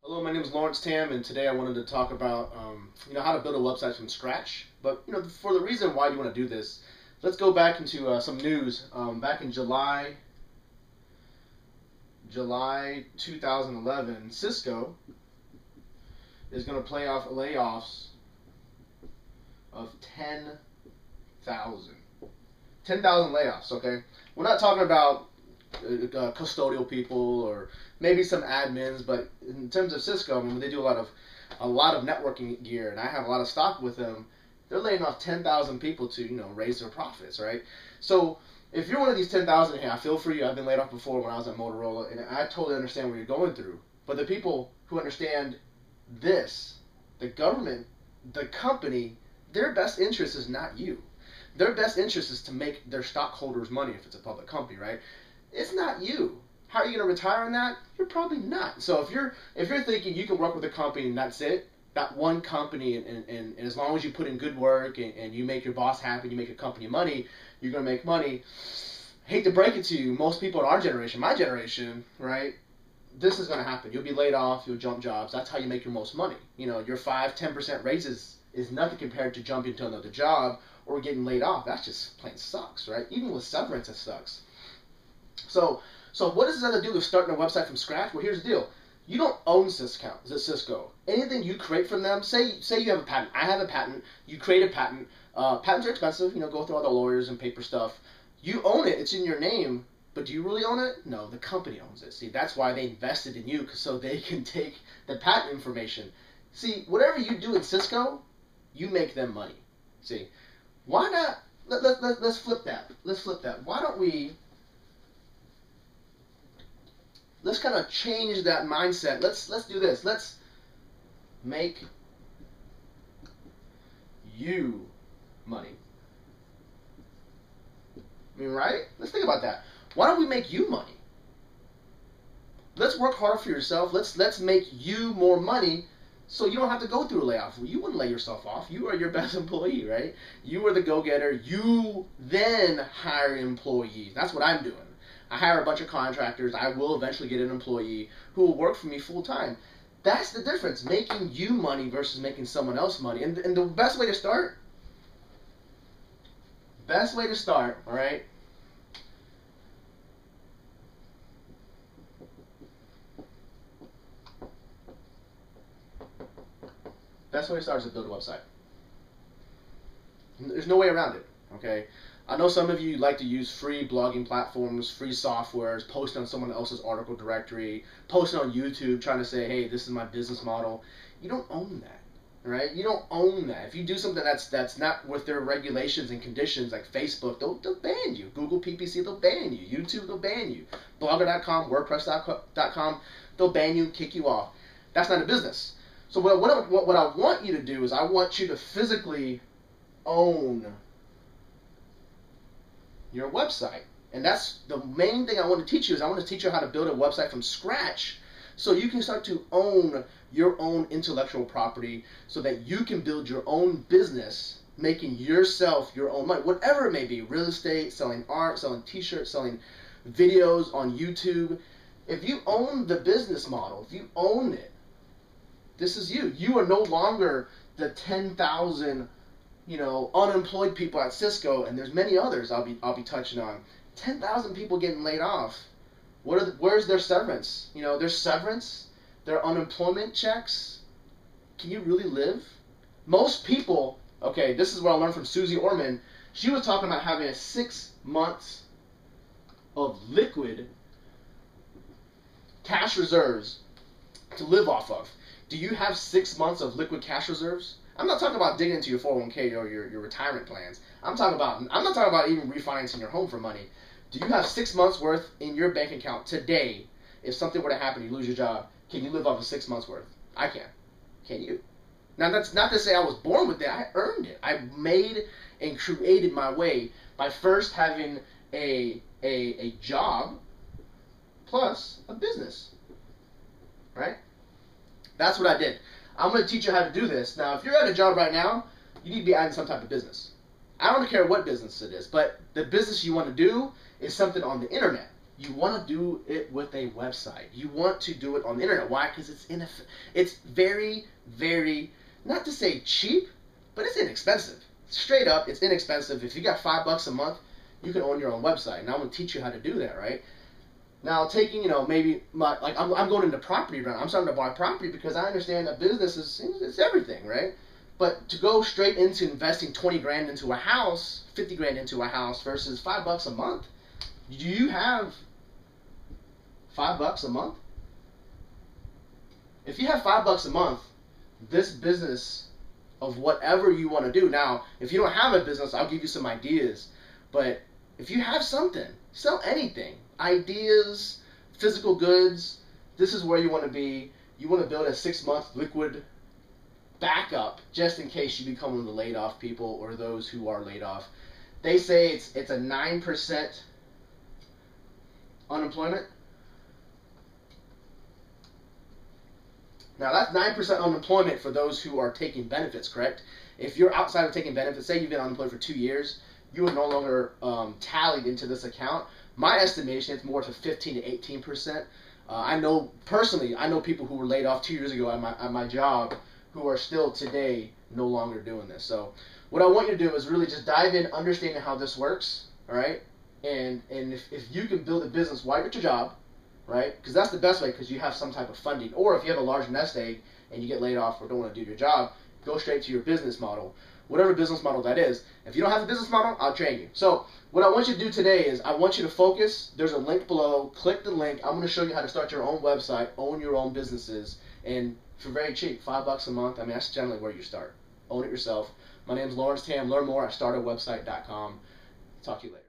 Hello, my name is Lawrence Tam, and today I wanted to talk about how to build a website from scratch. But for the reason why you want to do this, let's go back into some news. Back in July 2011, Cisco is going to play off layoffs of 10,000. 10,000 layoffs. Okay, we're not talking about custodial people or maybe some admins, but in terms of Cisco, I mean, they do a lot of networking gear, and I have a lot of stock with them. They're laying off 10,000 people to raise their profits, right? So if you're one of these 10,000, hey, I feel for you. I've been laid off before when I was at Motorola, and I totally understand what you're going through. But the people who understand this, the government, the company, their best interest is not you. Their best interest is to make their stockholders money if it's a public company, right? It's not you. How are you going to retire on that? You're probably not. So if you're thinking you can work with a company and that's it, that one company, and as long as you put in good work and you make your boss happy, you make your company money, you're going to make money. Hate to break it to you, most people in our generation, my generation, right, this is going to happen. You'll be laid off, you'll jump jobs. That's how you make your most money. Your 5-10% raises is nothing compared to jumping to another job or getting laid off. That just plain sucks, right? Even with severance, it sucks. So what does this have to do with starting a website from scratch? Well, here's the deal. You don't own Cisco. Anything you create from them, say you have a patent. I have a patent. You create a patent. Patents are expensive. Go through all the lawyers and paper stuff. You own it. It's in your name. But do you really own it? No, the company owns it. See, that's why they invested in you, so they can take the patent information. See, whatever you do in Cisco, you make them money. See, why not? Let's flip that. Let's flip that. Why don't we? Let's kind of change that mindset. Let's do this. Let's make you money. I mean, right? Let's think about that. Why don't we make you money? Let's work hard for yourself. Let's make you more money so you don't have to go through a layoff. You wouldn't lay yourself off. You are your best employee, right? You are the go-getter. You then hire employees. That's what I'm doing. I hire a bunch of contractors. I will eventually get an employee who will work for me full time. That's the difference, making you money versus making someone else money. And the best way to start, all right, best way to start is to build a website. There's no way around it, okay? I know some of you like to use free blogging platforms, free softwares, post on someone else's article directory, post on YouTube trying to say, hey, this is my business model. You don't own that, right? You don't own that. If you do something that's not with their regulations and conditions, like Facebook, they'll ban you. Google PPC, they'll ban you. YouTube, they'll ban you. Blogger.com, WordPress.com, they'll ban you, kick you off. That's not a business. So what I want you to do is I want you to physically own your website. And that's the main thing I want to teach you is I want to teach you how to build a website from scratch so you can start to own your own intellectual property so that you can build your own business, making yourself your own money, whatever it may be, real estate, selling art, selling t-shirts, selling videos on YouTube. If you own the business model, if you own it, this is you. You are no longer the 10,000 unemployed people at Cisco, and there's many others I'll be touching on. 10,000 people getting laid off. Where's their severance? Their severance, their unemployment checks. Can you really live? Most people, okay, this is what I learned from Susie Orman. She was talking about having 6 months of liquid cash reserves to live off of. Do you have 6 months of liquid cash reserves? I'm not talking about digging into your 401k or your retirement plans. I'm not talking about even refinancing your home for money. Do you have 6 months worth in your bank account today? If something were to happen, you lose your job, can you live off of 6 months worth? I can. Can you? Now that's not to say I was born with it. I earned it. I made and created my way by first having a job plus a business. Right? That's what I did. I'm going to teach you how to do this. Now, if you're at a job right now, you need to be adding some type of business. I don't care what business it is, but the business you want to do is something on the internet. You want to do it with a website. You want to do it on the internet. Why? Because it's very, very, not to say cheap, but it's inexpensive. Straight up, it's inexpensive. If you got $5 a month, you can own your own website. And I'm going to teach you how to do that, right? Now, taking, maybe I'm going into property right now. I'm starting to buy property because I understand that business is everything, right? But to go straight into investing 20 grand into a house, 50 grand into a house versus $5 a month, do you have $5 a month? If you have $5 a month, this business of whatever you want to do. Now, if you don't have a business, I'll give you some ideas. But if you have something, sell anything. Ideas, physical goods, this is where you want to be. You want to build a 6-month liquid backup just in case you become one of the laid off people or those who are laid off. They say it's a 9% unemployment. Now that's 9% unemployment for those who are taking benefits, correct? If you're outside of taking benefits, say you've been unemployed for 2 years, you are no longer tallied into this account. My estimation, it's more to 15 to 18%. I know people who were laid off 2 years ago at my job who are still today no longer doing this. So what I want you to do is really just dive in, understanding how this works, all right? And if you can build a business while you're at your job, right? Because that's the best way, because you have some type of funding. Or if you have a large nest egg and you get laid off or don't want to do your job, go straight to your business model, whatever business model that is. If you don't have a business model, I'll train you. So what I want you to do today is I want you to focus. There's a link below. Click the link. I'm going to show you how to start your own website, own your own businesses, and for very cheap, $5 a month. I mean, that's generally where you start. Own it yourself. My name's Lawrence Tam. Learn more at startawebsite.com. Talk to you later.